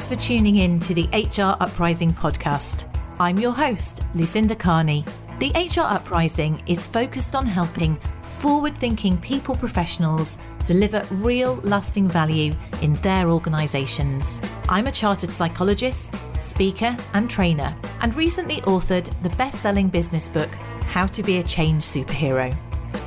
Thanks for tuning in to the HR Uprising podcast. I'm your host, Lucinda Carney. The HR Uprising is focused on helping forward-thinking people professionals deliver real lasting value in their organisations. I'm a chartered psychologist, speaker and trainer, and recently authored the best-selling business book, How to Be a Change Superhero.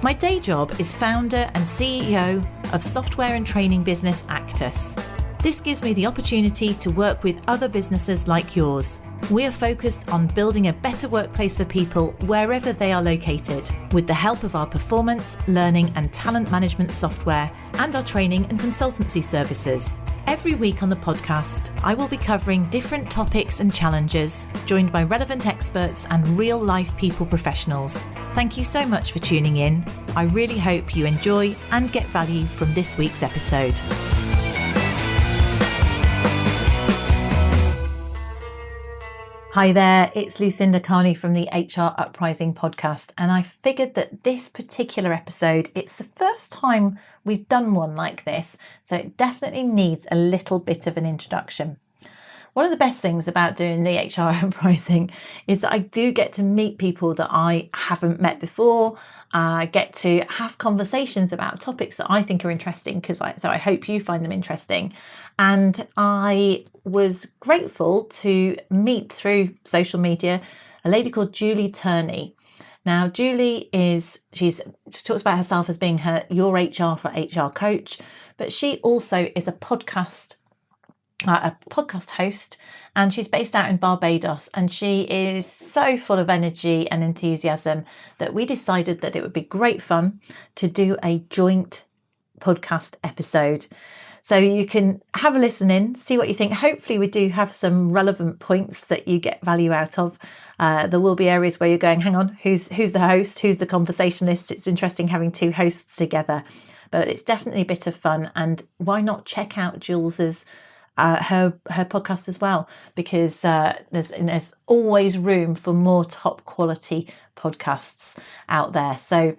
My day job is founder and CEO of software and training business Actus. This gives me the opportunity to work with other businesses like yours. We are focused on building a better workplace for people wherever they are located, with the help of our performance, learning and talent management software and our training and consultancy services. Every week on the podcast, I will be covering different topics and challenges, joined by relevant experts and real-life people professionals. Thank you so much for tuning in. I really hope you enjoy and get value from this week's episode. Hi there, it's Lucinda Carney from the HR Uprising podcast, and I figured that this particular episode, it's the first time we've done one like this, so it definitely needs a little bit of an introduction. One of the best things about doing the HR Uprising is that I do get to meet people that I haven't met before. I get to have conversations about topics that I think are interesting, so I hope you find them interesting. And I was grateful to meet through social media a lady called Julie Turney. Now, Julie she talks about herself as being your HR for HR coach, but she also is a podcast host, and she's based out in Barbados, and she is so full of energy and enthusiasm that we decided that it would be great fun to do a joint podcast episode. So you can have a listen in, see what you think. Hopefully we do have some relevant points that you get value out of. There will be areas where you're going, hang on, who's the host? Who's the conversationalist? It's interesting having two hosts together, but it's definitely a bit of fun. And why not check out Jules's her podcast as well, because there's always room for more top quality podcasts out there. So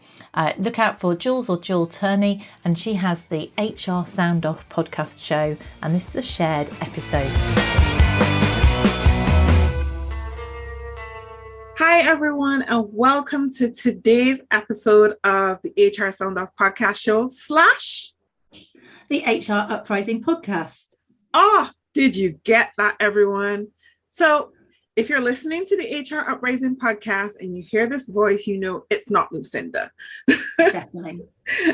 look out for Jules or Julie Turney, and she has the HR Sound Off podcast show, and this is a shared episode. Hi everyone, and welcome to today's episode of the HR Sound Off podcast show / the HR Uprising podcast. Oh, did you get that, everyone? So if you're listening to the HR Uprising podcast and you hear this voice, you know it's not Lucinda. Definitely.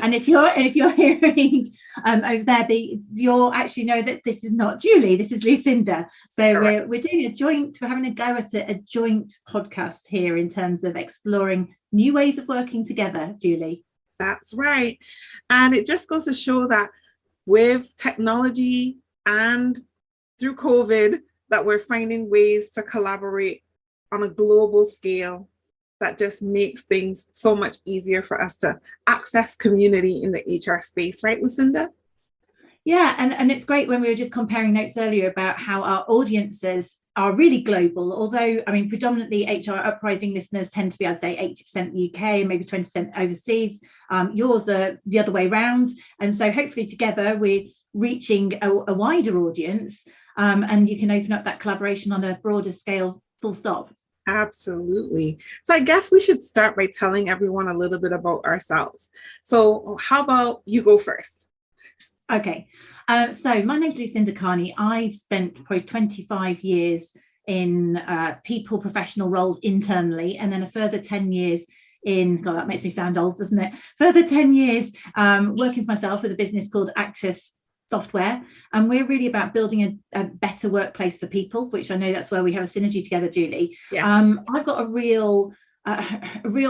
And if you're hearing over there, you'll actually know that this is not Julie, this is Lucinda. So we're doing we're having a go at a joint podcast here in terms of exploring new ways of working together, Julie. That's right. And it just goes to show that with technology and through COVID, that we're finding ways to collaborate on a global scale that just makes things so much easier for us to access community in the HR space, right, Lucinda? Yeah, and it's great when we were just comparing notes earlier about how our audiences are really global, although, I mean, predominantly HR Uprising listeners tend to be, I'd say, 80% UK, maybe 20% overseas. Yours are the other way around. And so hopefully together we're reaching a wider audience, and you can open up that collaboration on a broader scale, full stop. Absolutely. So I guess we should start by telling everyone a little bit about ourselves. So how about you go first? Okay. So my name's Lucinda Carney. I've spent probably 25 years in people professional roles internally, and then a further 10 years God, that makes me sound old, doesn't it? Further 10 years working for myself with a business called Actus software, and we're really about building a better workplace for people, which I know that's where we have a synergy together, Julie. Yes. I've got a real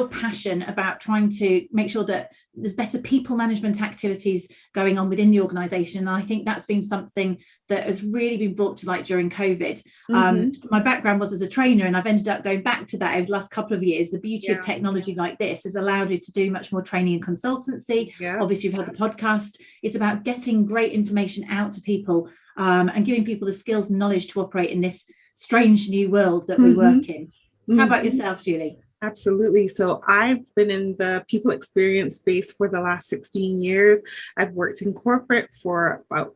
passion about trying to make sure that there's better people management activities going on within the organisation, and I think that's been something that has really been brought to light during COVID. My background was as a trainer, and I've ended up going back to that over the last couple of years. The beauty of technology like this has allowed you to do much more training and consultancy. Obviously you've had the podcast. It's about getting great information out to people, and giving people the skills and knowledge to operate in this strange new world that we work in. How about yourself, Julie? Absolutely. So I've been in the people experience space for the last 16 years. I've worked in corporate for about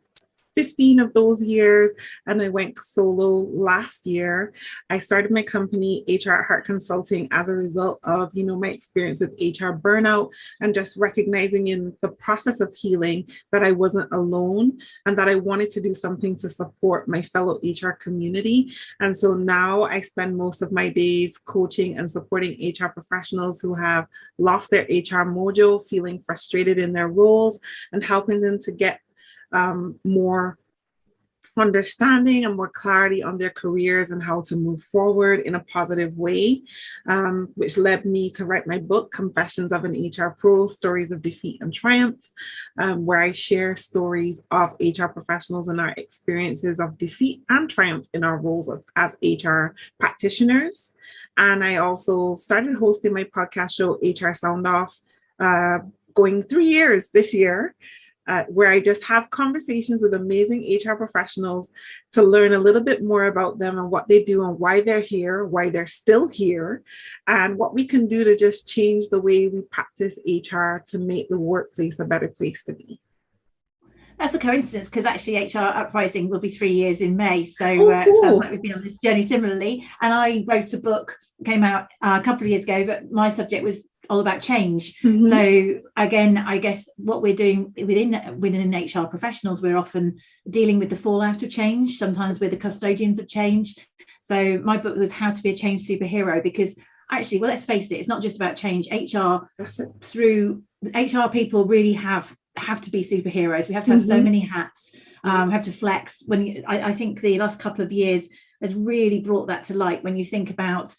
15 of those years, and I went solo last year. I started my company, HR at Heart Consulting, as a result of, my experience with HR burnout and just recognizing in the process of healing that I wasn't alone and that I wanted to do something to support my fellow HR community. And so now I spend most of my days coaching and supporting HR professionals who have lost their HR mojo, feeling frustrated in their roles, and helping them to get more understanding and more clarity on their careers and how to move forward in a positive way, which led me to write my book, Confessions of an HR Pro, Stories of Defeat and Triumph, where I share stories of HR professionals and our experiences of defeat and triumph in our roles as HR practitioners. And I also started hosting my podcast show, HR Sound Off, going 3 years this year, where I just have conversations with amazing HR professionals to learn a little bit more about them and what they do and why they're here, why they're still here, and what we can do to just change the way we practice HR to make the workplace a better place to be. That's a coincidence, because actually HR Uprising will be 3 years in May. So cool. It sounds like we've been on this journey similarly. And I wrote a book, came out a couple of years ago, but my subject was all about change. Mm-hmm. So again, I guess what we're doing within HR professionals, we're often dealing with the fallout of change. Sometimes we're the custodians of change. So my book was How to Be a Change Superhero, because actually, well, let's face it, it's not just about change. HR people really have to be superheroes. We have to have so many hats. We have to flex. I think the last couple of years has really brought that to light. When you think about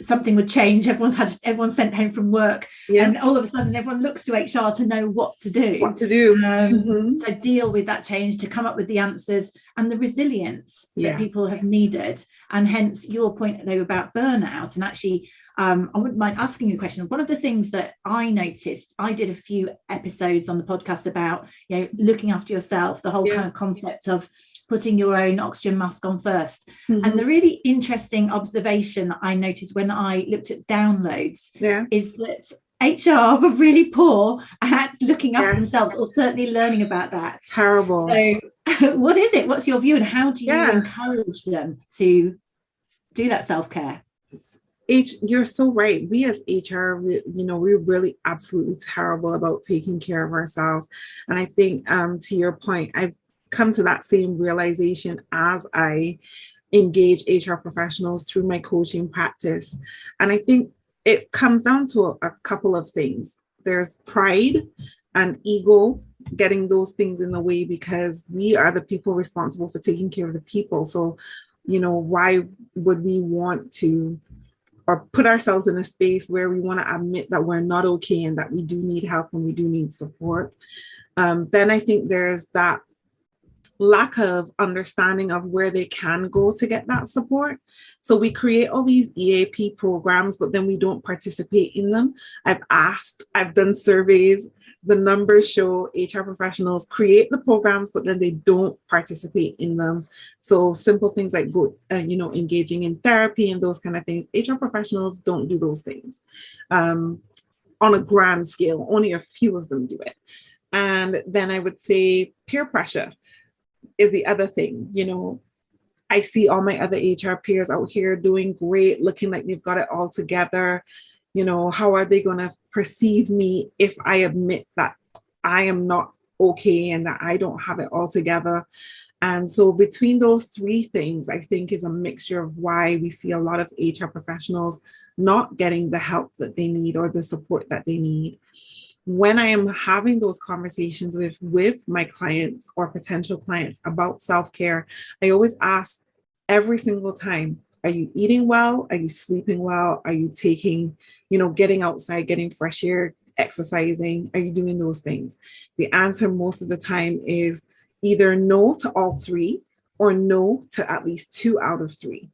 something would change, everyone's sent home from work, and all of a sudden everyone looks to HR to know what to do to deal with that change, to come up with the answers and the resilience that people have needed. And hence your point though about burnout. And actually I wouldn't mind asking you a question. One of the things that I noticed, I did a few episodes on the podcast about looking after yourself, the whole kind of concept of putting your own oxygen mask on first. And the really interesting observation I noticed when I looked at downloads is that HR were really poor at looking after themselves, or certainly learning about that. Terrible. So what is it? What's your view, and how do you encourage them to do that self-care? You're so right. We as HR, we're really absolutely terrible about taking care of ourselves. And I think to your point, I've come to that same realization as I engage HR professionals through my coaching practice. And I think it comes down to a couple of things. There's pride and ego, getting those things in the way, because we are the people responsible for taking care of the people. So, why would we want to or put ourselves in a space where we want to admit that we're not okay and that we do need help and we do need support? Then I think there's that lack of understanding of where they can go to get that support. So we create all these EAP programs, but then we don't participate in them. I've done surveys. The numbers show HR professionals create the programs, but then they don't participate in them. So simple things like engaging in therapy and those kind of things. HR professionals don't do those things on a grand scale. Only a few of them do it. And then I would say peer pressure is the other thing. I see all my other HR peers out here doing great, looking like they've got it all together. How are they going to perceive me if I admit that I am not okay and that I don't have it all together? And so between those three things, I think is a mixture of why we see a lot of HR professionals not getting the help that they need or the support that they need. When I am having those conversations with my clients or potential clients about self-care, I always ask every single time, are you eating well? Are you sleeping well? Are you taking, getting outside, getting fresh air, exercising? Are you doing those things? The answer most of the time is either no to all three or no to at least 2 out of 3.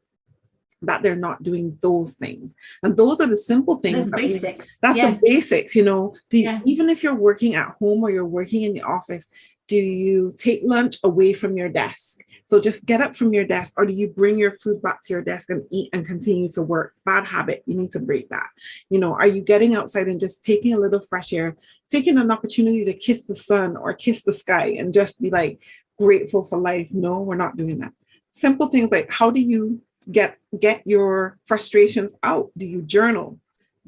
that they're not doing those things. And those are the simple things. Those basics. That's the basics, you know. Even if you're working at home or you're working in the office, do you take lunch away from your desk? So just get up from your desk, or do you bring your food back to your desk and eat and continue to work? Bad habit. You need to break that. You know, are you getting outside and just taking a little fresh air, taking an opportunity to kiss the sun or kiss the sky and just be like grateful for life? No, we're not doing that. Simple things like, how do you get your frustrations out? Do you journal?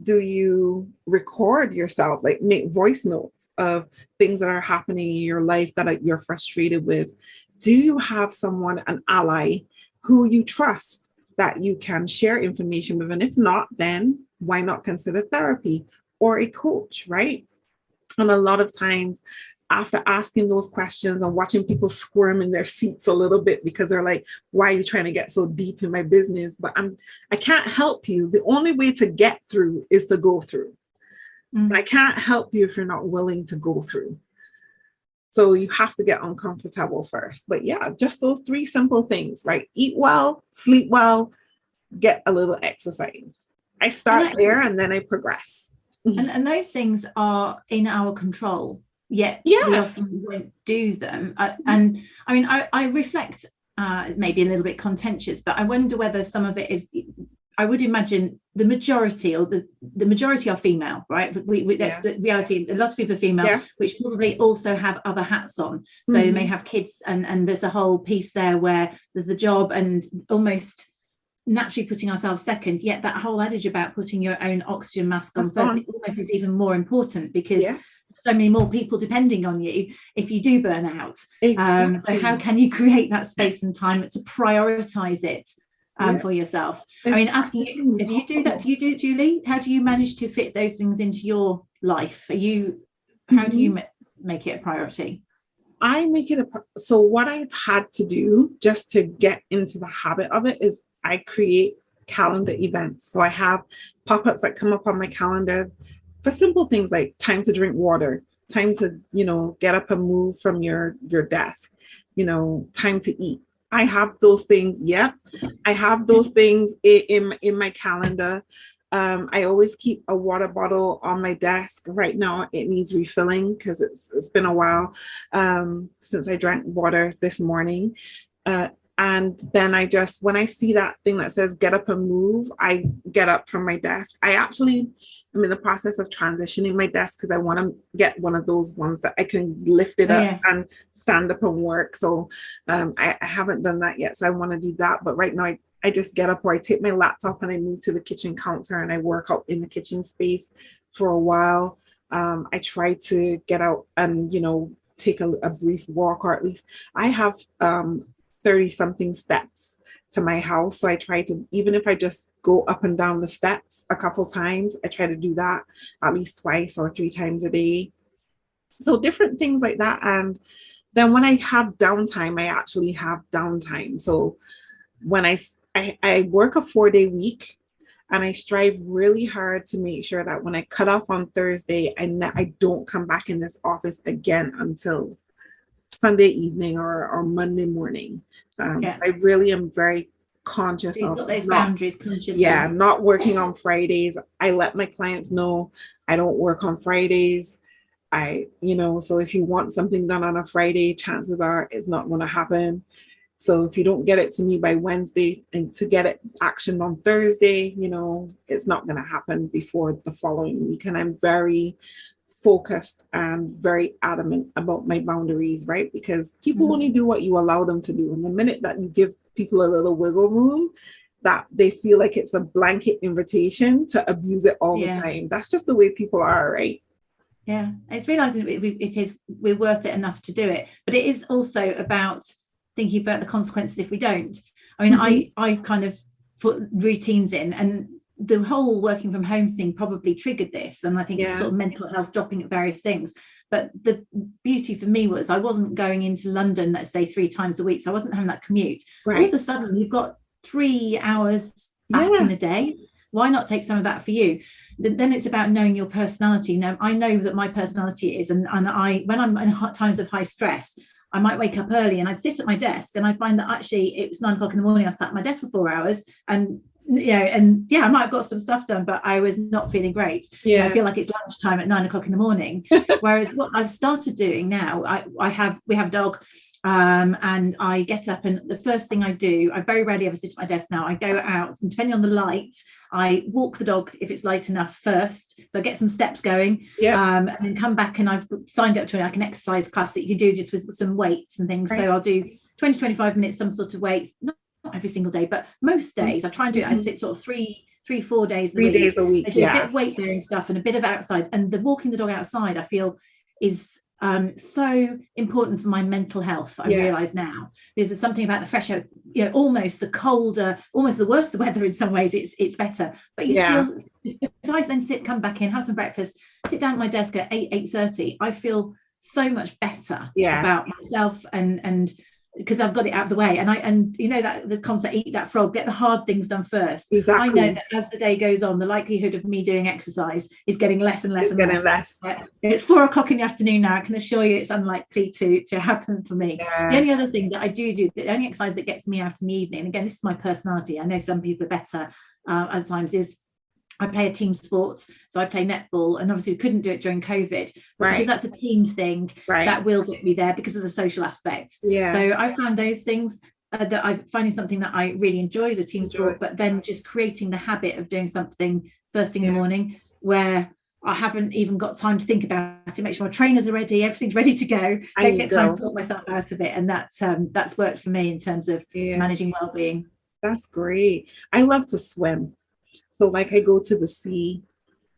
Do you record yourself, like make voice notes of things that are happening in your life that you're frustrated with? Do you have someone, an ally who you trust that you can share information with? And if not, then why not consider therapy or a coach, right? And a lot of times, after asking those questions and watching people squirm in their seats a little bit because they're like, why are you trying to get so deep in my business? But I can't help you. The only way to get through is to go through. I can't help you if you're not willing to go through. So you have to get uncomfortable first. But yeah, just those 3 simple things, right? Eat well, sleep well, get a little exercise. I start there and then I progress. And those things are in our control. Yet we often won't do them. And I mean, I reflect, maybe a little bit contentious, but I wonder whether some of it is, I would imagine the majority or the majority are female, right? That's the reality. A lot of people are female, which probably also have other hats on. So they may have kids, and there's a whole piece there where there's a job and almost naturally putting ourselves second. Yet that whole adage about putting your own oxygen mask on first, it almost is even more important because so many more people depending on you if you do burn out. So how can you create that space and time to prioritize it for yourself? I mean, asking you, if you do that, do you do it, Julie? How do you manage to fit those things into your life? How do you make it a priority? I make it so what I've had to do just to get into the habit of it is I create calendar events. So I have pop-ups that come up on my calendar for simple things like time to drink water, time to, get up and move from your desk, time to eat. I have those things. Yep. I have those things in my calendar. I always keep a water bottle on my desk. Right now it needs refilling because it's been a while since I drank water this morning. And then when I see that thing that says get up and move, I get up from my desk. I'm in the process of transitioning my desk because I want to get one of those ones that I can lift it up and stand up and work. So I haven't done that yet. So I want to do that. But right now I just get up, or I take my laptop and I move to the kitchen counter and I work out in the kitchen space for a while. I try to get out and, take a brief walk, or at least I have 30 something steps to my house. So I try to, even if I just go up and down the steps a couple times, I try to do that at least 2 or 3 times a day. So different things like that. And then when I have downtime, I actually have downtime. So when I work a 4-day week, and I strive really hard to make sure that when I cut off on Thursday, I don't come back in this office again until Sunday evening or Monday morning. So I really am very conscious of those boundaries consciously. Yeah, not working on Fridays. I let my clients know I don't work on Fridays. So if you want something done on a Friday, chances are it's not going to happen. So if you don't get it to me by Wednesday and to get it actioned on Thursday, it's not going to happen before the following week. And I'm very focused and very adamant about my boundaries, right? Because people only do what you allow them to do. And the minute that you give people a little wiggle room, that they feel like it's a blanket invitation to abuse it all the time. That's just the way people are, right? Yeah, it's realizing we're worth it enough to do it. But it is also about thinking about the consequences if we don't. I mean, I kind of put routines in, and the whole working from home thing probably triggered this, and I think sort of mental health dropping at various things. But the beauty for me was I wasn't going into London, let's say 3 times a week, so I wasn't having that commute. Right. All of a sudden you've got 3 hours back in the day. Why not take some of that for you? Then it's about knowing your personality. Now I know that my personality is, and I, when I'm in times of high stress, I might wake up early and I'd sit at my desk, and I find that actually it was 9 o'clock in the morning. I sat at my desk for 4 hours, and and I might have got some stuff done, but I was not feeling great. I feel like it's lunchtime at 9 o'clock in the morning. Whereas what I've started doing now, we have a dog, and I get up, and the first thing I do, I very rarely ever sit at my desk now. I go out, and depending on the light, I walk the dog if it's light enough first, so I get some steps going, and then come back, and I've signed up to an exercise class that you can do just with some weights and things. Right. So I'll do 20-25 minutes, some sort of weights, not every single day, but most days I try and do it. I sit sort of 3-4 days a week. 3 days a week. I do a bit of weight bearing stuff and a bit of outside, and the walking the dog outside, I feel, is so important for my mental health. I realize now there's something about the fresh air, almost the colder, almost the worse the weather in some ways, it's better, but you still, if I then come back in, have some breakfast, sit down at my desk at 8:30, I feel so much better about myself, and because I've got it out of the way, and that the concept, eat that frog, get the hard things done first. Exactly. I know that as the day goes on, the likelihood of me doing exercise is getting less and less. It's 4 o'clock in the afternoon now. I can assure you it's unlikely to happen for me. The only other thing that I do, the only exercise that gets me out in the evening, again, this is my personality, I know some people are better at times, is I play a team sport, so I play netball, and obviously we couldn't do it during COVID, because that's a team thing that will get me there because of the social aspect. So I found those things that I'm finding something that I really enjoyed, a team sport, but then just creating the habit of doing something first thing in the morning where I haven't even got time to think about it, make sure my trainers are ready, everything's ready to go, don't get time to talk myself out of it, and that's worked for me in terms of managing well-being. That's great. I love to swim. So like I go to the sea,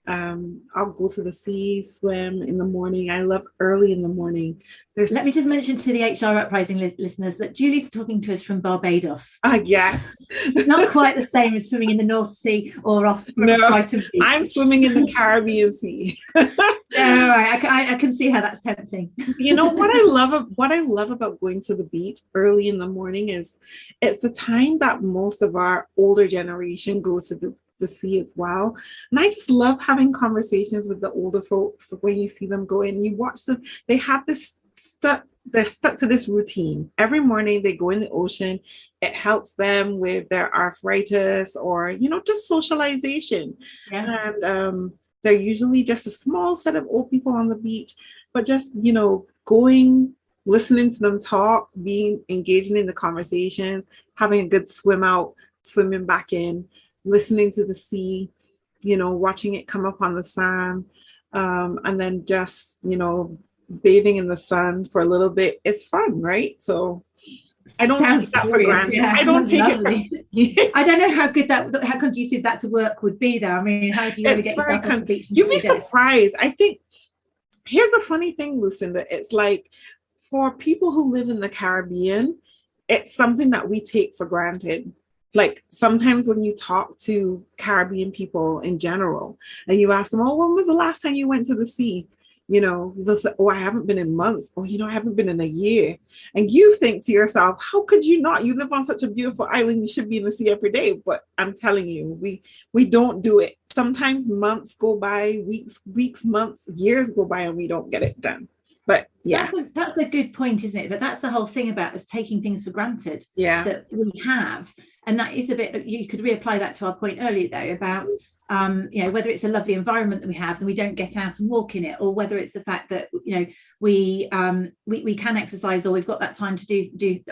I'll go to the sea, swim in the morning. I love early in the morning. Let me just mention to the HR Uprising listeners that Julie's talking to us from Barbados. Yes. It's not quite the same as swimming in the North Sea or off Brighton Beach. I'm swimming in the Caribbean Sea. I can see how that's tempting. What I love about going to the beach early in the morning is it's the time that most of our older generation go to the sea as well, and I just love having conversations with the older folks. When you see them go in, you watch them, they have they're stuck to this routine. Every morning they go in the ocean. It helps them with their arthritis or just socialization. And they're usually just a small set of old people on the beach, but just going, listening to them talk, engaging in the conversations, having a good swim out, swimming back in, listening to the sea, watching it come up on the sand, and then just, bathing in the sun for a little bit. It's fun, right? So I don't take that for granted. I don't take it. I don't know how conducive that to work would be, though. I mean, how do you really get yourself off the beach? You'd be surprised. I think here's a funny thing, Lucinda. It's like for people who live in the Caribbean, it's something that we take for granted. Like sometimes when you talk to Caribbean people in general and you ask them, when was the last time you went to the sea? They'll say, I haven't been in months, or, I haven't been in a year. And you think to yourself, how could you not? You live on such a beautiful island, you should be in the sea every day. But I'm telling you, we don't do it. Sometimes months go by, weeks, months, years go by, and we don't get it done. But that's a good point, isn't it? But that's the whole thing about us taking things for granted that we have. And that is a bit, you could reapply that to our point earlier, though, about, whether it's a lovely environment that we have and we don't get out and walk in it, or whether it's the fact that, we can exercise, or we've got that time to do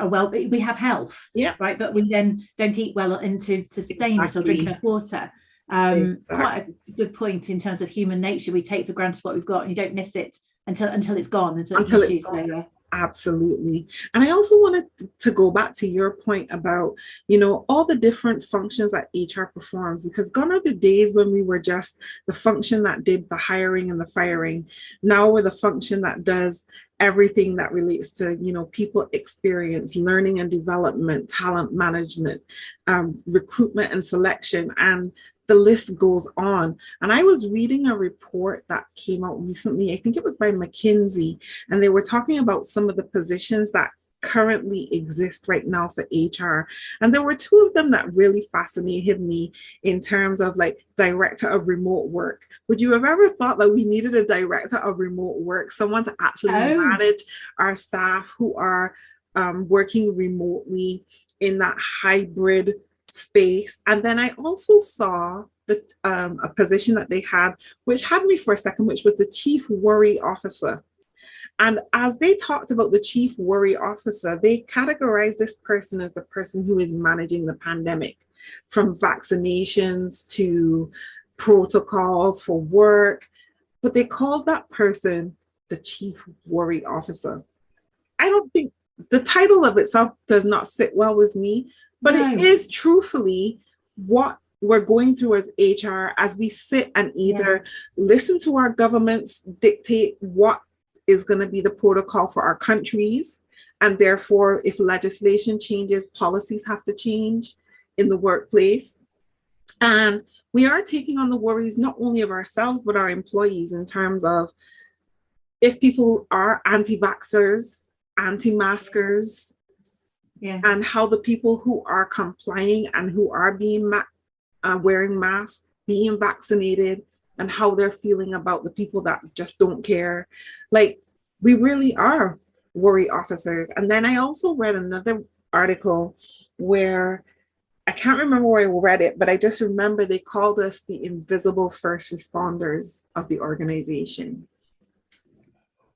we have health, right? But we then don't eat well and to sustain it or drink enough water. Quite a good point in terms of human nature. We take for granted what we've got, and you don't miss it until it's gone. Until it's gone. Absolutely. And I also wanted to go back to your point about, all the different functions that HR performs, because gone are the days when we were just the function that did the hiring and the firing. Now we're the function that does everything that relates to, people experience, learning and development, talent management, recruitment and selection, and the list goes on. And I was reading a report that came out recently, I think it was by McKinsey, and they were talking about some of the positions that currently exist right now for HR. And there were two of them that really fascinated me in terms of like director of remote work. Would you have ever thought that we needed a director of remote work, someone to actually manage our staff who are working remotely in that hybrid space. And then I also saw a position that they had, which had me for a second, which was the chief worry officer. And as they talked about the chief worry officer, they categorized this person as the person who is managing the pandemic, from vaccinations to protocols for work. But they called that person the chief worry officer. I don't think the title of itself does not sit well with me, but it is truthfully what we're going through as HR, as we sit and either listen to our governments dictate what is going to be the protocol for our countries. And therefore, if legislation changes, policies have to change in the workplace. And we are taking on the worries not only of ourselves, but our employees, in terms of if people are anti-vaxxers, anti-maskers, and how the people who are complying and who are being wearing masks, being vaccinated, and how they're feeling about the people that just don't care. Like, we really are worry officers. And then I also read another article where I can't remember where I read it, but I just remember they called us the invisible first responders of the organization.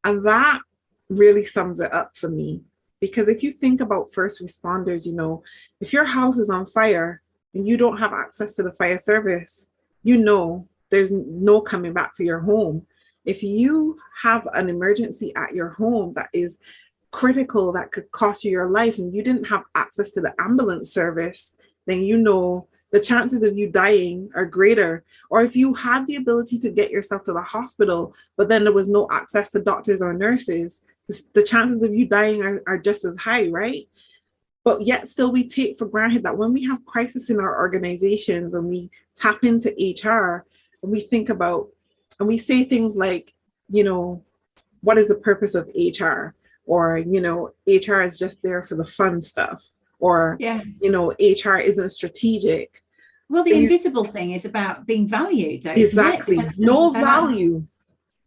And that really sums it up for me. Because if you think about first responders, you know, if your house is on fire and you don't have access to the fire service, you know there's no coming back for your home. If you have an emergency at your home that is critical, that could cost you your life, and you didn't have access to the ambulance service, then you know the chances of you dying are greater. Or if you had the ability to get yourself to the hospital, but then there was no access to doctors or nurses, the chances of you dying are just as high, right? But yet still we take for granted that when we have crisis in our organizations and we tap into HR and we think about, and we say things like, you know, what is the purpose of HR? Or, you know, HR is just there for the fun stuff. Or, you know, HR isn't strategic. Well, the invisible thing is about being valued, though. Exactly. No value.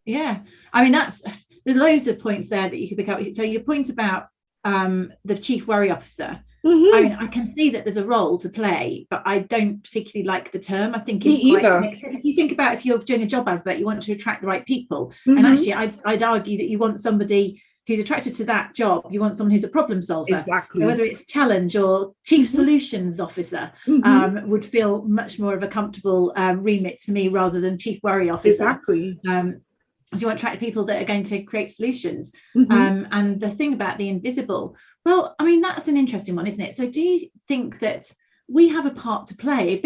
Yeah. I mean, there's loads of points there that you could pick up. So your point about the chief worry officer, I mean, I can see that there's a role to play, but I don't particularly like the term. I think it's if you think about, if you're doing a job advert, you want to attract the right people. And actually, I'd argue that you want somebody who's attracted to that job. You want someone who's a problem solver. Exactly. So whether it's challenge or chief solutions officer would feel much more of a comfortable remit to me rather than chief worry officer. Exactly. So you want to attract people that are going to create solutions. And the thing about the invisible, well, I mean, that's an interesting one, isn't it? So do you think that we have a part to play,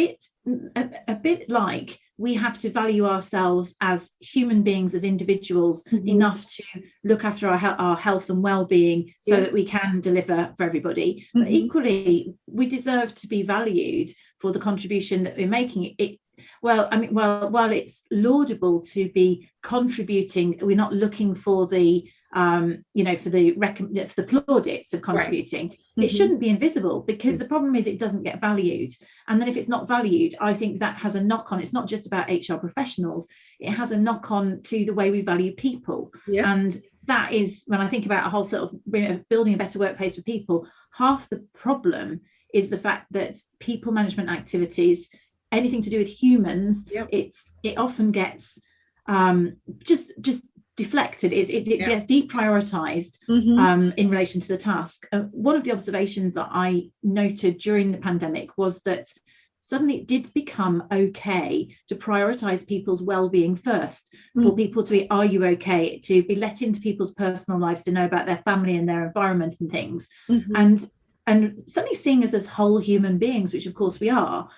a bit like we have to value ourselves as human beings, as individuals, enough to look after our health and well-being so that we can deliver for everybody. But equally, we deserve to be valued for the contribution that we're making. While it's laudable to be contributing, we're not looking for the for the plaudits of contributing. Right. It shouldn't be invisible, because the problem is it doesn't get valued. And then if it's not valued, I think that has a knock on. It's not just about HR professionals, it has a knock on to the way we value people. And that is, when I think about a whole sort of building a better workplace for people, half the problem is the fact that people management activities, anything to do with humans, it often gets just deflected. It gets deprioritized in relation to the task. One of the observations that I noted during the pandemic was that suddenly it did become okay to prioritize people's well-being first, for people to be, are you okay, to be let into people's personal lives, to know about their family and their environment and things, and suddenly seeing us as whole human beings, which of course we are.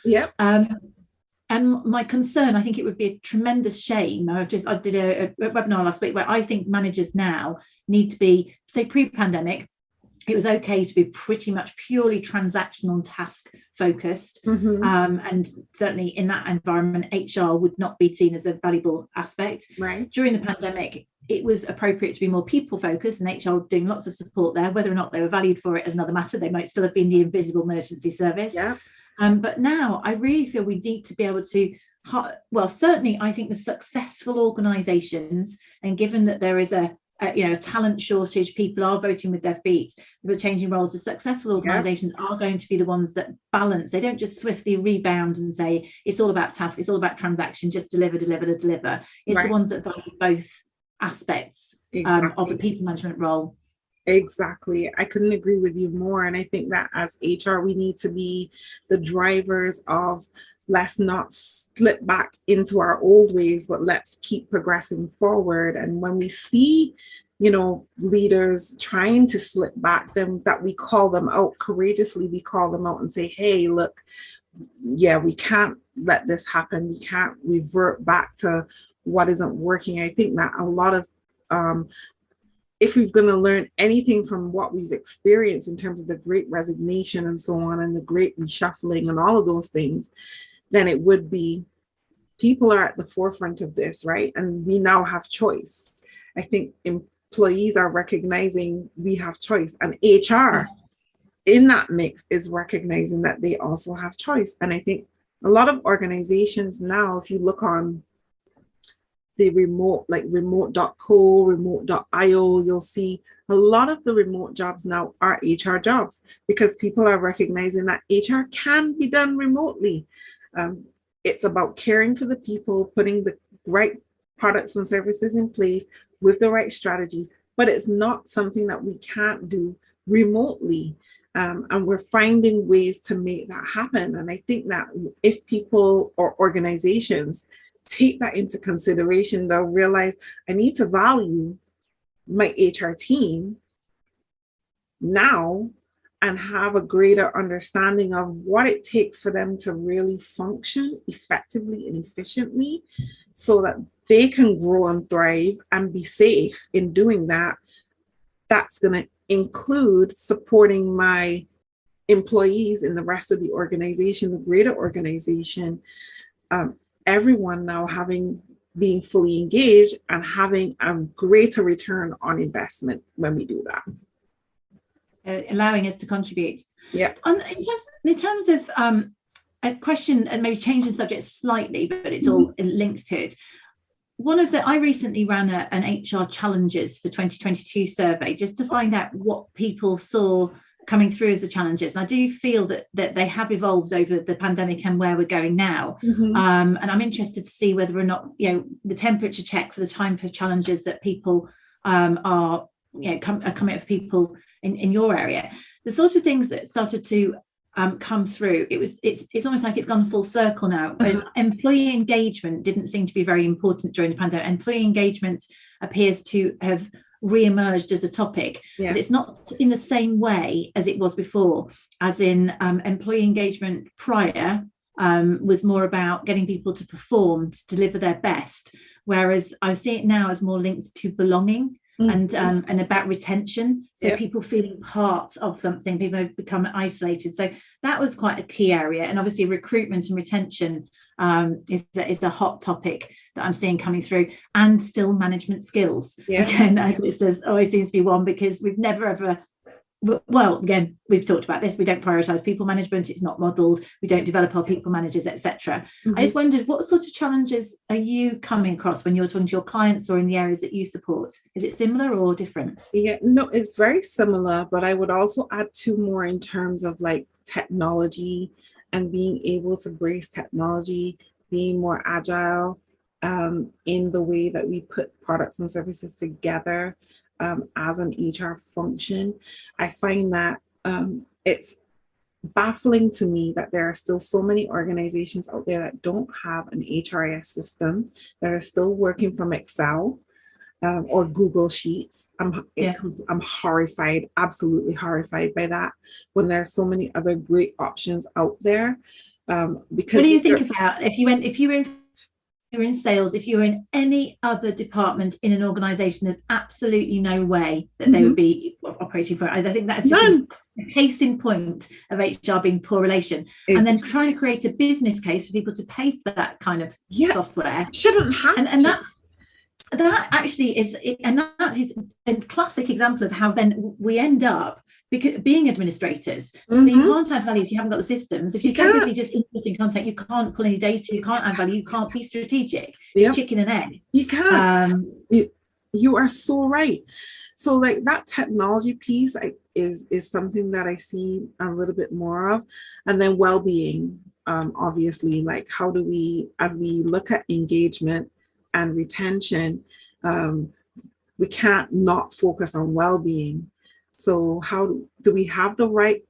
And my concern, I think it would be a tremendous shame. I did a webinar last week where I think managers now need to be, say pre-pandemic, it was okay to be pretty much purely transactional and task focused. And certainly in that environment, HR would not be seen as a valuable aspect. Right. During the pandemic, it was appropriate to be more people focused, and HR doing lots of support there. Whether or not they were valued for it is another matter. They might still have been the invisible emergency service. But now I really feel we need to be able to, well, certainly I think the successful organisations, and given that there is a a talent shortage. People are voting with their feet. We're changing roles. The successful organizations are going to be the ones that balance. They don't just swiftly rebound and say it's all about task, it's all about transaction, just deliver. It's the ones that value both aspects of the people management role. Exactly. I couldn't agree with you more. And I think that as HR, we need to be the drivers of, let's not slip back into our old ways, but let's keep progressing forward. And when we see, leaders trying to slip back, then that we call them out courageously. We call them out and say, hey, look, we can't let this happen. We can't revert back to what isn't working. I think that a lot of, if we're going to learn anything from what we've experienced in terms of the great resignation and so on, and the great reshuffling and all of those things, then it would be people are at the forefront of this, right? And we now have choice. I think employees are recognizing we have choice, and HR in that mix is recognizing that they also have choice. And I think a lot of organizations now, if you look on the remote, like remote.co, remote.io, you'll see a lot of the remote jobs now are HR jobs, because people are recognizing that HR can be done remotely. It's about caring for the people, putting the right products and services in place with the right strategies, but it's not something that we can't do remotely. And we're finding ways to make that happen. And I think that if people or organizations take that into consideration, they'll realize I need to value my HR team now and have a greater understanding of what it takes for them to really function effectively and efficiently so that they can grow and thrive and be safe in doing that. That's going to include supporting my employees in the rest of the organization, the greater organization. Everyone now being fully engaged and having a greater return on investment when we do that. Allowing us to contribute. Yeah. In terms of a question, and maybe changing subject slightly, but it's all linked to it. I recently ran an HR challenges for 2022 survey just to find out what people saw coming through as the challenges. And I do feel that they have evolved over the pandemic and where we're going now. And I'm interested to see whether or not, the temperature check for the time for challenges that people are coming up for people in your area. The sort of things that started to come through, it's almost like it's gone full circle now. Whereas employee engagement didn't seem to be very important during the pandemic. Employee engagement appears to have re-emerged as a topic, but it's not in the same way as it was before, as in employee engagement prior was more about getting people to perform, to deliver their best, whereas I see it now as more linked to belonging and about retention, so people feeling part of something. People have become isolated, so that was quite a key area. And obviously recruitment and retention is a hot topic that I'm seeing coming through, and still management skills. Again, it always seems to be one, because we've never ever, well, again, we've talked about this, we don't prioritize people management, it's not modeled, we don't develop our people managers, etc. I just wondered, what sort of challenges are you coming across when you're talking to your clients or in the areas that you support? Is it similar or different? No, it's very similar, but I would also add two more in terms of like technology and being able to brace technology, being more agile in the way that we put products and services together as an HR function. I find that it's baffling to me that there are still so many organizations out there that don't have an HRIS system, that are still working from Excel or Google Sheets. I'm horrified, absolutely horrified by that, when there are so many other great options out there. Because what do you think about if you're in sales, if you're in any other department in an organization, there's absolutely no way that they would be operating for it. I think that's just a case in point of HR being poor relation. And then trying to create a business case for people to pay for that kind of software shouldn't have and that actually is, and that is a classic example of how then we end up being administrators. So you can't add value if you haven't got the systems. If you're so busy just inputting content, you can't pull any data, you can't add value, you can't be strategic. It's chicken and egg. You can't. You are so right. So like that technology piece is something that I see a little bit more of. And then well-being, obviously, like how do we, as we look at engagement and retention, we can't not focus on well-being. So how do we have the right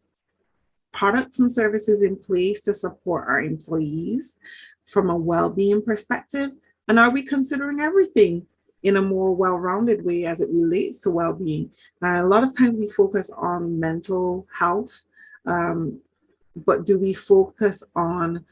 products and services in place to support our employees from a well-being perspective? And are we considering everything in a more well-rounded way as it relates to well-being? A lot of times we focus on mental health, but do we focus on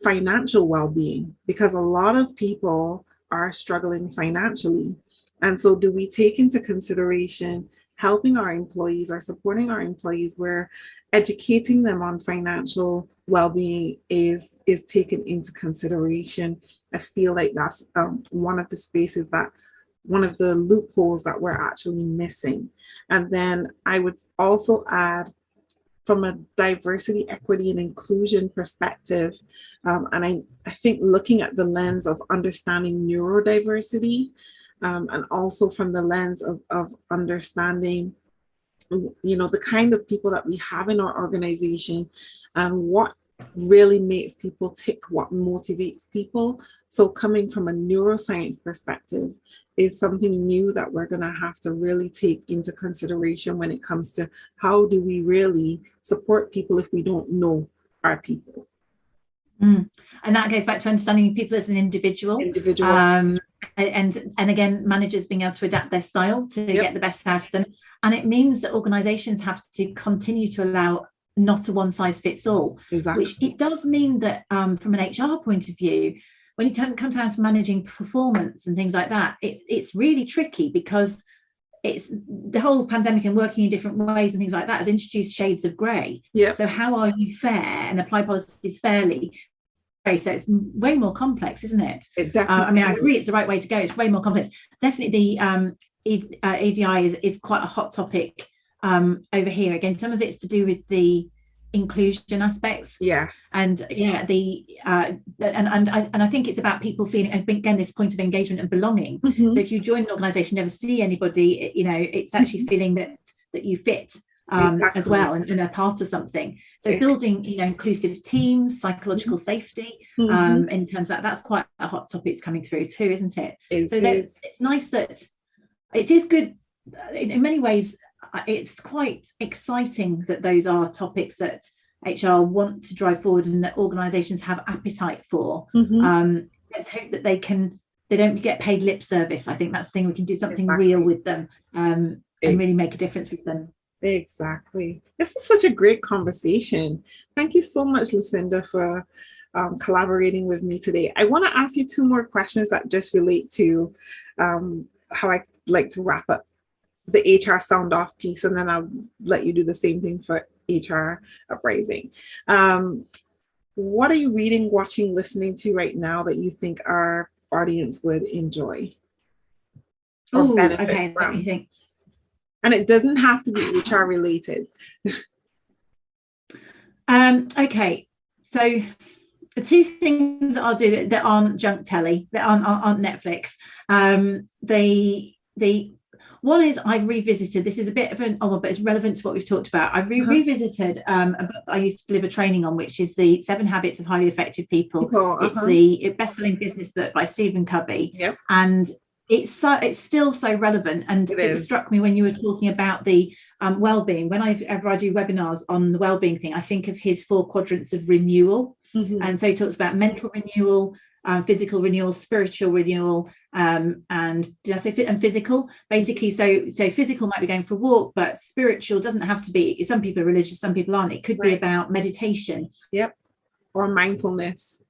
financial well-being? Because a lot of people are struggling financially. And so do we take into consideration helping our employees or supporting our employees where educating them on financial well-being is taken into consideration? I feel like that's one of the spaces that, one of the loopholes that we're actually missing. And then I would also add, from a diversity, equity, and inclusion perspective, and I think looking at the lens of understanding neurodiversity, and also from the lens of understanding, the kind of people that we have in our organization and what really makes people tick, what motivates people. So coming from a neuroscience perspective is something new that we're going to have to really take into consideration when it comes to how do we really support people if we don't know our people. And that goes back to understanding people as an individual. And again, managers being able to adapt their style to get the best out of them. And it means that organizations have to continue to allow not a one size fits all. Exactly. Which it does mean that from an HR point of view, when you come down to managing performance and things like that, it's really tricky, because it's the whole pandemic and working in different ways and things like that has introduced shades of grey. So how are you fair and apply policies fairly? So it's way more complex, isn't it? It definitely. I mean, I agree it's the right way to go. It's way more complex. Definitely, the EDI is quite a hot topic over here. Again, some of it's to do with the inclusion aspects. Yes. And and I think it's about people feeling, again, this point of engagement and belonging. So if you join an organization, never see anybody, it's actually feeling that you fit. As well, and are part of something. So building, inclusive teams, psychological safety, in terms of that's quite a hot topic coming through too, isn't it? So it's nice that it is good in many ways. It's quite exciting that those are topics that HR want to drive forward and that organisations have appetite for. Let's hope that they don't get paid lip service. I think that's the thing. We can do something real with them and really make a difference with them. Exactly. This is such a great conversation. Thank you so much, Lucinda, for collaborating with me today. I want to ask you two more questions that just relate to how I like to wrap up the HR sound off piece, and then I'll let you do the same thing for HR Uprising. What are you reading, watching, listening to right now that you think our audience would enjoy or benefit from? Let me think. And it doesn't have to be HR related. Okay, so the two things that I'll do that aren't junk telly, that aren't Netflix. The one is I've revisited. This is a bit of an but it's relevant to what we've talked about. I've revisited a book I used to deliver training on, which is the 7 Habits of Highly Effective People. It's the best-selling business book by Stephen Covey, and it's still so relevant. And it struck me when you were talking about the well-being. Whenever I do webinars on the well-being thing, I think of his 4 quadrants of renewal. And so he talks about mental renewal, physical renewal, spiritual renewal, and did I say fit and physical? Basically, so physical might be going for a walk, but spiritual doesn't have to be. Some people are religious, some people aren't. It could be about meditation. Or mindfulness.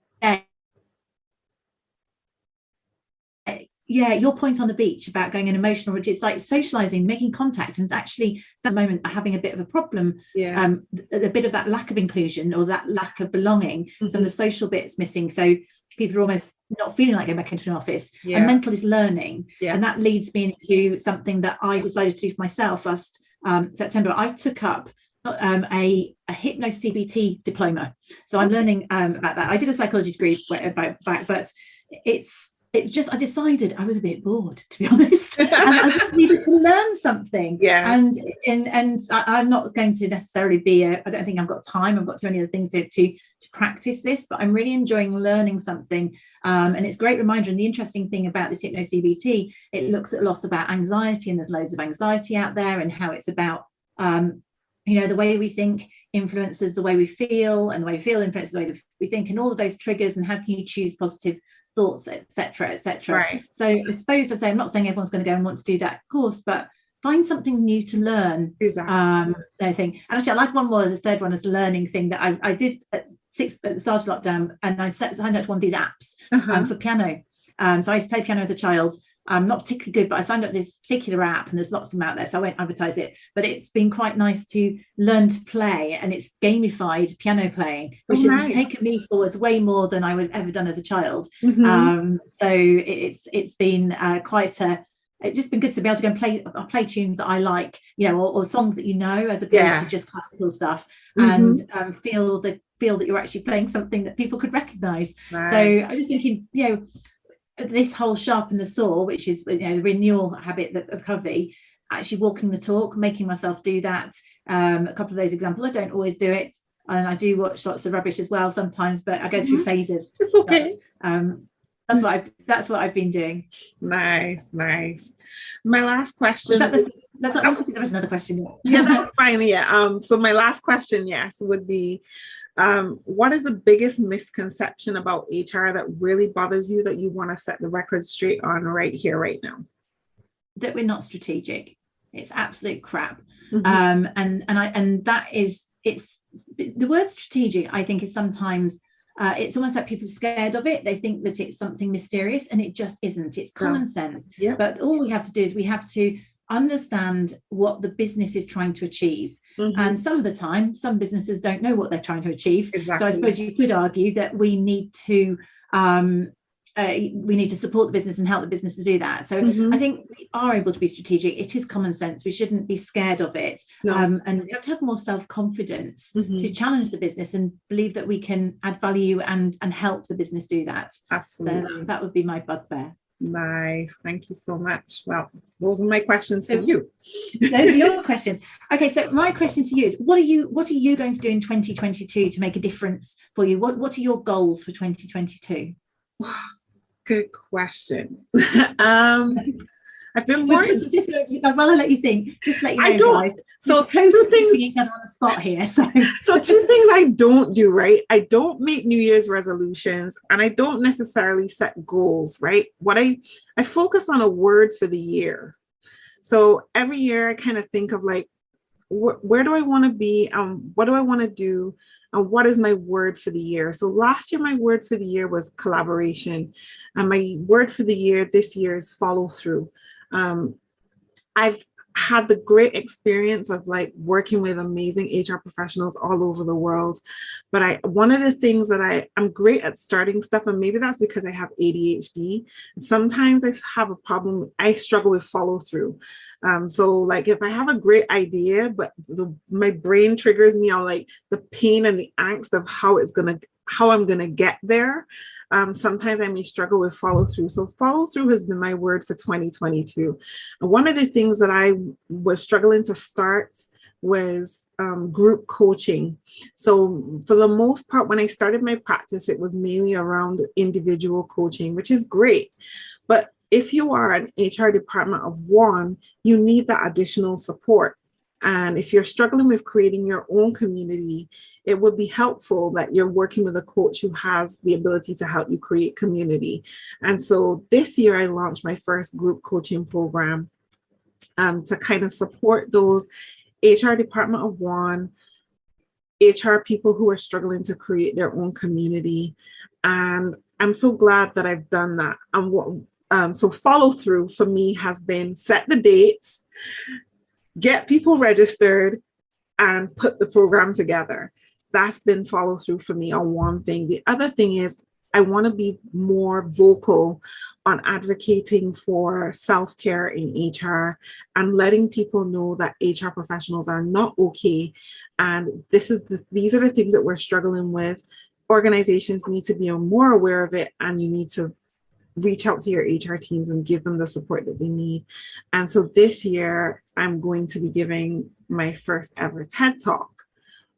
Your point on the beach about going an emotional, which is like socializing, making contact, and it's actually that moment having a bit of a problem, a bit of that lack of inclusion or that lack of belonging, some of the social bits missing. So people are almost not feeling like going back into an office. And mental is learning, and that leads me into something that I decided to do for myself last September. I took up a hypno CBT diploma, so I'm learning about that. I did a psychology degree but I decided I was a bit bored, to be honest, and I just needed to learn something. Yeah. And I'm not going to necessarily I don't think I've got time. I've got too many other things to practice this, but I'm really enjoying learning something. And it's a great reminder. And the interesting thing about this hypno CBT, it looks at lots about anxiety, and there's loads of anxiety out there, and how it's about the way we think influences the way we feel, and the way we feel influences the way we think, and all of those triggers, and how can you choose positive thoughts, etc., etc. Right. So I suppose I'm not saying everyone's going to go and want to do that course, but find something new to learn. Exactly. I think, and actually I like one more as a third one, as a learning thing that I did at the start of lockdown, and I signed up to one of these apps for piano. So I used to play piano as a child. Not particularly good, but I signed up to this particular app, and there's lots of them out there, so I won't advertise it, but it's been quite nice to learn to play, and it's gamified piano playing, which has taken me forwards way more than I would have ever done as a child. So it's been it's just been good to be able to go and play tunes that I like, or songs that as opposed to just classical stuff, and feel that you're actually playing something that people could recognize. So I'm just thinking, this whole sharpen the saw, which is the renewal habit of Covey, actually walking the talk, making myself do that. A couple of those examples, I don't always do it, and I do watch lots of rubbish as well sometimes, but I go through phases. It's okay. That's what I've been doing. Nice. My last question. Obviously there was another question. Yeah, that's fine. Yeah. So my last question, would be, what is the biggest misconception about HR that really bothers you, that you want to set the record straight on right here, right now? That we're not strategic. It's absolute crap. And that is, it's the word strategic, I think, is sometimes it's almost like people are scared of it. They think that it's something mysterious, and it just isn't. It's common sense. Yeah. But all we have to do is we have to understand what the business is trying to achieve. And some of the time, some businesses don't know what they're trying to achieve. Exactly. So I suppose you could argue that we need to support the business and help the business to do that. So I think we are able to be strategic. It is common sense. We shouldn't be scared of it. And we have to have more self-confidence to challenge the business and believe that we can add value and help the business do that. Absolutely. So that would be my bugbear. Nice. Thank you so much. Well, those are my questions for you. Those are your questions. Okay, so my question to you is, what are you going to do in 2022 to make a difference for you? What are your goals for 2022? Good question. I've been more. While I let you think, just let you know, I don't. Guys. So two things. Each other on the spot here. So two things I don't do. Right. I don't make New Year's resolutions, and I don't necessarily set goals. Right. What I focus on a word for the year. So every year I kind of think of like, where do I want to be? What do I want to do? And what is my word for the year? So last year, my word for the year was collaboration. And my word for the year this year is follow through. I've had the great experience of like working with amazing HR professionals all over the world. But one of the things that I'm great at starting stuff, and maybe that's because I have ADHD. Sometimes I have a problem. I struggle with follow through. So like if I have a great idea, but my brain triggers me on like the pain and the angst of how I'm gonna get there. Sometimes I may struggle with follow through. So follow through has been my word for 2022. And one of the things that I was struggling to start was group coaching. So for the most part, when I started my practice, it was mainly around individual coaching, which is great. But if you are an HR department of one, you need that additional support. And if you're struggling with creating your own community, it would be helpful that you're working with a coach who has the ability to help you create community. And so this year, I launched my first group coaching program to kind of support those HR department of one, HR people who are struggling to create their own community. And I'm so glad that I've done that. So follow through for me has been set the dates, get people registered, and put the program together. That's been follow through for me on one thing. The other thing is I want to be more vocal on advocating for self-care in HR and letting people know that HR professionals are not okay. And these are the things that we're struggling with. Organizations need to be more aware of it, and you need to reach out to your HR teams and give them the support that they need. And so this year, I'm going to be giving my first ever TED Talk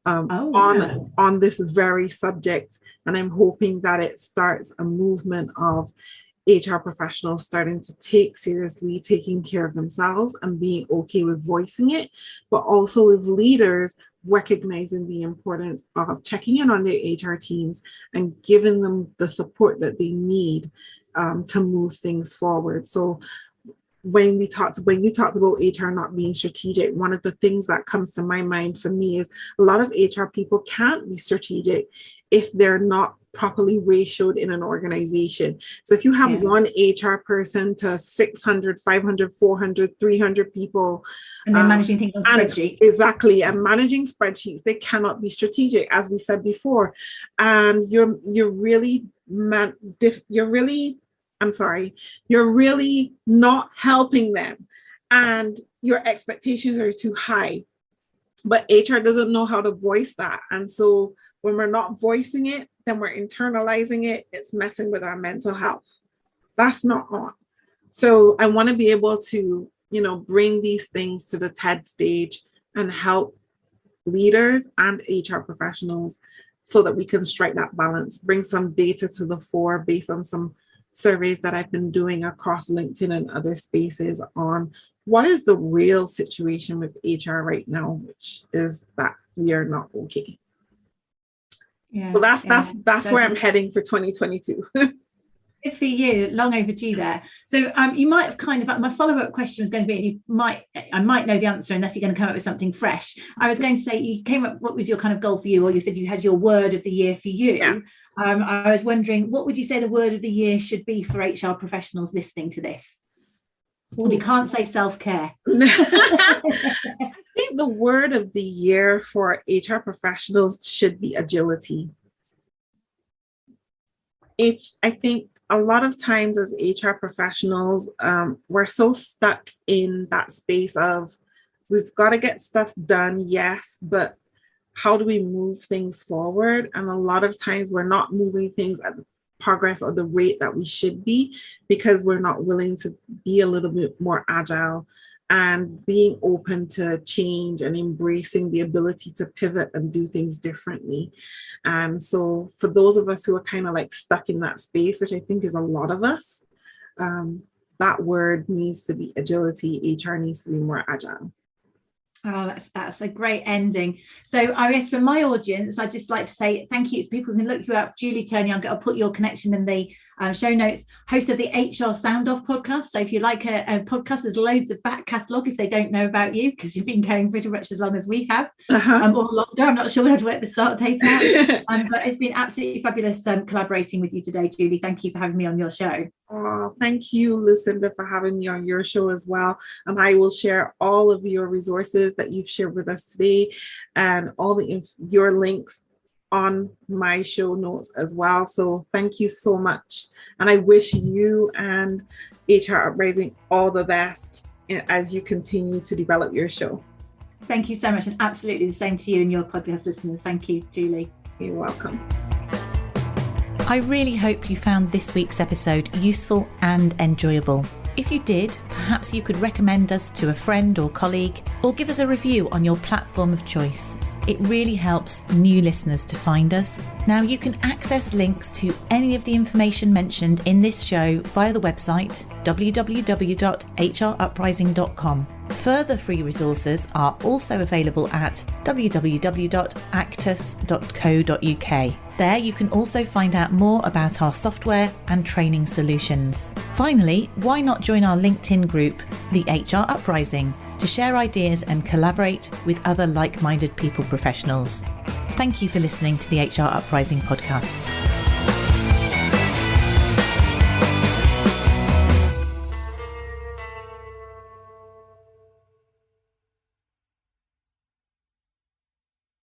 on this very subject. And I'm hoping that it starts a movement of HR professionals starting to take seriously taking care of themselves and being okay with voicing it, but also with leaders recognizing the importance of checking in on their HR teams and giving them the support that they need to move things forward. So when you talked about HR not being strategic, one of the things that comes to my mind for me is a lot of HR people can't be strategic if they're not properly ratioed in an organization. So if you have one HR person to 600, 500, 400, 300 people. And they're managing things on spreadsheets. Exactly. And managing spreadsheets, they cannot be strategic, as we said before. And you're really not helping them. And your expectations are too high. But HR doesn't know how to voice that. And so when we're not voicing it, then we're internalizing it. It's messing with our mental health. That's not on. So I want to be able to, bring these things to the TED stage and help leaders and HR professionals so that we can strike that balance, bring some data to the fore based on some surveys that I've been doing across LinkedIn and other spaces on what is the real situation with HR right now, which is that we are not okay. Yeah, so that's where I'm heading for 2022. Good for you. Long overdue there. So you might have my follow-up question was going to be, I might know the answer unless you're going to come up with something fresh. I was going to say, you came up, what was your kind of goal for you? Or you said you had your word of the year for you. Yeah. I was wondering, what would you say the word of the year should be for HR professionals listening to this? Ooh. You can't say self-care. I think the word of the year for HR professionals should be agility. I think a lot of times as HR professionals, we're so stuck in that space of we've got to get stuff done, yes, but how do we move things forward? And a lot of times we're not moving things at progress or the rate that we should be because we're not willing to be a little bit more agile and being open to change and embracing the ability to pivot and do things differently. And so for those of us who are kind of like stuck in that space, which I think is a lot of us, that word needs to be agility. HR needs to be more agile. Oh, that's a great ending. So I guess for my audience, I'd just like to say thank you. People can look you up. Julie Turney, I'll put your connection in the show notes, host of the HR Sound Off podcast. So if you like a podcast, there's loads of back catalogue if they don't know about you, because you've been going pretty much as long as we have, or longer. I'm not sure when I'd work the start date out. But it's been absolutely fabulous collaborating with you today, Julie. Thank you for having me on your show. Oh, thank you, Lucinda, for having me on your show as well. And I will share all of your resources that you've shared with us today and all your links on my show notes as well. So thank you so much. And I wish you and HR Uprising all the best as you continue to develop your show. Thank you so much. And absolutely the same to you and your podcast listeners. Thank you, Julie. You're welcome. I really hope you found this week's episode useful and enjoyable. If you did, perhaps you could recommend us to a friend or colleague, or give us a review on your platform of choice. It really helps new listeners to find us. Now you can access links to any of the information mentioned in this show via the website www.hruprising.com. Further free resources are also available at www.actus.co.uk. There you can also find out more about our software and training solutions. Finally, why not join our LinkedIn group, the HR Uprising, to share ideas and collaborate with other like-minded people professionals. Thank you for listening to the HR Uprising podcast.